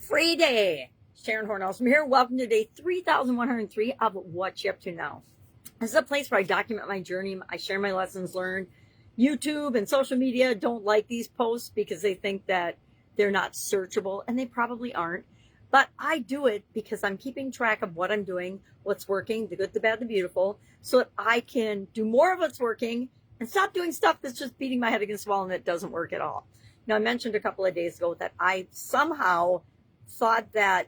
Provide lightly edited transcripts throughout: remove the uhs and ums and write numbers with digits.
Free day. Sharon Horne-Ellstrom here. Welcome to day 3103 of What You Up To Now. This is a place where I document my journey. I share my lessons learned. YouTube and social media don't like these posts because they think that they're not searchable, and they probably aren't. But I do it because I'm keeping track of what I'm doing, what's working, the good, the bad, the beautiful, so that I can do more of what's working and stop doing stuff that's just beating my head against the wall and that doesn't work at all. Now, I mentioned a couple of days ago that I somehow thought that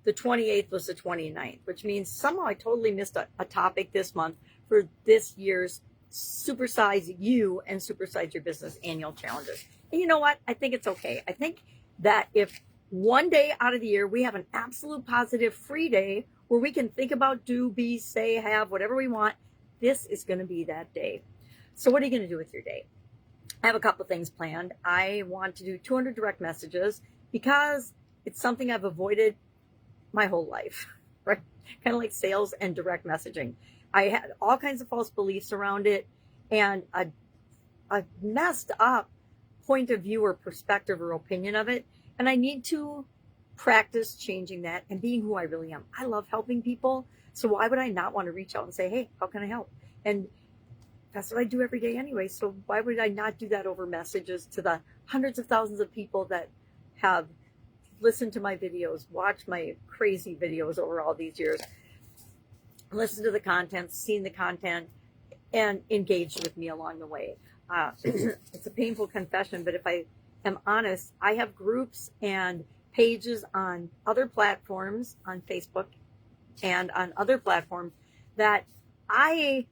the 28th was the 29th, which means somehow I totally missed a topic this month for this year's Supersize You and Supersize Your Business annual challenges. And you know what? I think it's okay. I think that if one day out of the year we have an absolute positive free day where we can think about, do, be, say, have, whatever we want, this is going to be that day. So what are you going to do with your day? I have a couple things planned. I want to do 200 direct messages because it's something I've avoided my whole life, right? Kind of like sales and direct messaging. I had all kinds of false beliefs around it and a messed up point of view or perspective or opinion of it. And I need to practice changing that and being who I really am. I love helping people. So why would I not want to reach out and say, hey, how can I help? And that's what I do every day anyway. So why would I not do that over messages to the hundreds of thousands of people that have listened to my videos, watched my crazy videos over all these years, listened to the content, seen the content, and engaged with me along the way. It's a painful confession, but if I am honest, I have groups and pages on other platforms, on Facebook and on other platforms that I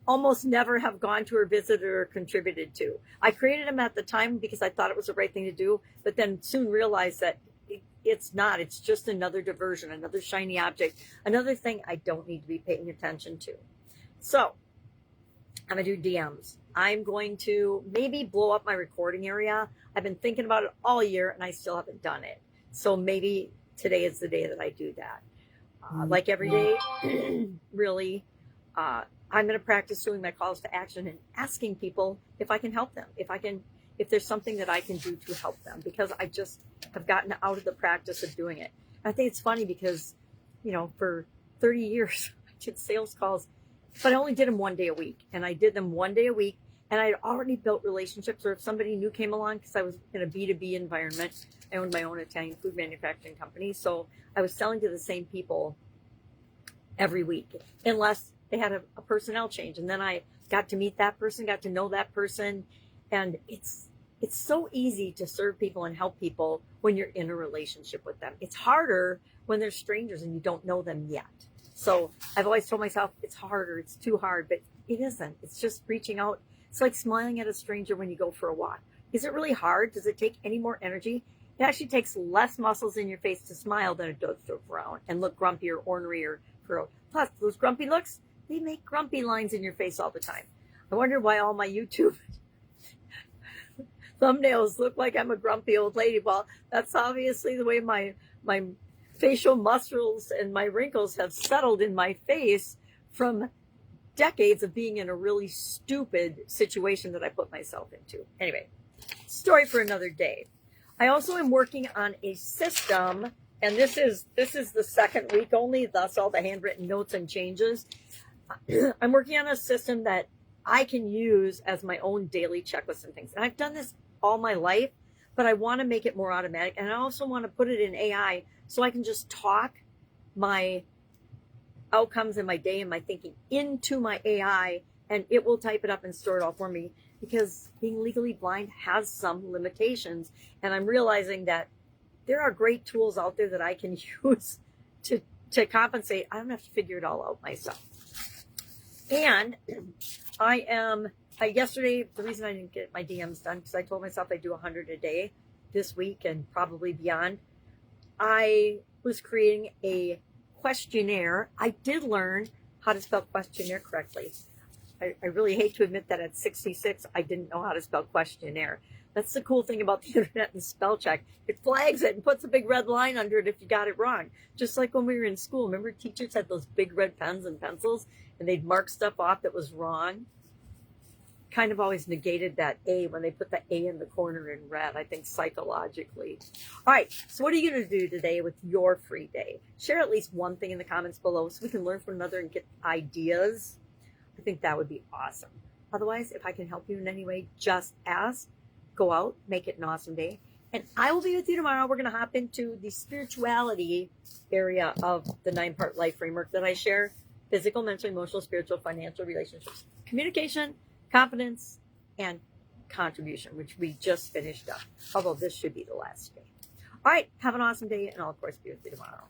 almost never have gone to or visited or contributed to. I created them at the time because I thought it was the right thing to do, but then soon realized that it's not. It's just another diversion, another shiny object, another thing I don't need to be paying attention to. So I'm going to do DMs. I'm going to maybe blow up my recording area. I've been thinking about it all year and I still haven't done it. So maybe today is the day that I do that. Like every day, really, I'm going to practice doing my calls to action and asking people if I can help them, if there's something that I can do to help them, because I just have gotten out of the practice of doing it. And I think it's funny because, for 30 years, I did sales calls, but I only did them one day a week. And I did them one day a week. And I had already built relationships, or if somebody new came along, because I was in a B2B environment, I owned my own Italian food manufacturing company. So I was selling to the same people every week, unless they had a personnel change. And then I got to meet that person, got to know that person. And it's so easy to serve people and help people when you're in a relationship with them. It's harder when they're strangers and you don't know them yet. So I've always told myself it's harder, it's too hard, but it isn't. It's just reaching out. It's like smiling at a stranger when you go for a walk. Is it really hard? Does it take any more energy? It actually takes less muscles in your face to smile than it does to frown and look grumpy or ornery or furrowed. Plus, those grumpy looks, they make grumpy lines in your face all the time. I wonder why all my YouTube thumbnails look like I'm a grumpy old lady. Well, that's obviously the way my facial muscles and my wrinkles have settled in my face from decades of being in a really stupid situation that I put myself into. Anyway, story for another day. I also am working on a system, and this is the second week only, thus all the handwritten notes and changes. I'm working on a system that I can use as my own daily checklist and things. And I've done this all my life, but I want to make it more automatic. And I also want to put it in AI so I can just talk my outcomes in my day and my thinking into my AI, and it will type it up and store it all for me, because being legally blind has some limitations. And I'm realizing that there are great tools out there that I can use to compensate. I don't have to figure it all out myself. And yesterday, the reason I didn't get my DMs done, because I told myself I'd do 100 a day this week and probably beyond. I was creating a questionnaire. I did learn how to spell questionnaire correctly. I really hate to admit that at 66, I didn't know how to spell questionnaire. That's the cool thing about the internet and spell check. It flags it and puts a big red line under it if you got it wrong. Just like when we were in school. Remember teachers had those big red pens and pencils and they'd mark stuff off that was wrong? kind of always negated that A when they put the A in the corner in red, I think psychologically. All right, so what are you going to do today with your free day? Share at least one thing in the comments below so we can learn from one another and get ideas. I think that would be awesome. Otherwise, if I can help you in any way, just ask. Go out, make it an awesome day. And I will be with you tomorrow. We're going to hop into the spirituality area of the 9-part life framework that I share. Physical, mental, emotional, spiritual, financial, relationships, communication, confidence, and contribution, which we just finished up. Although this should be the last day. All right, have an awesome day, and I'll, of course, be with you tomorrow.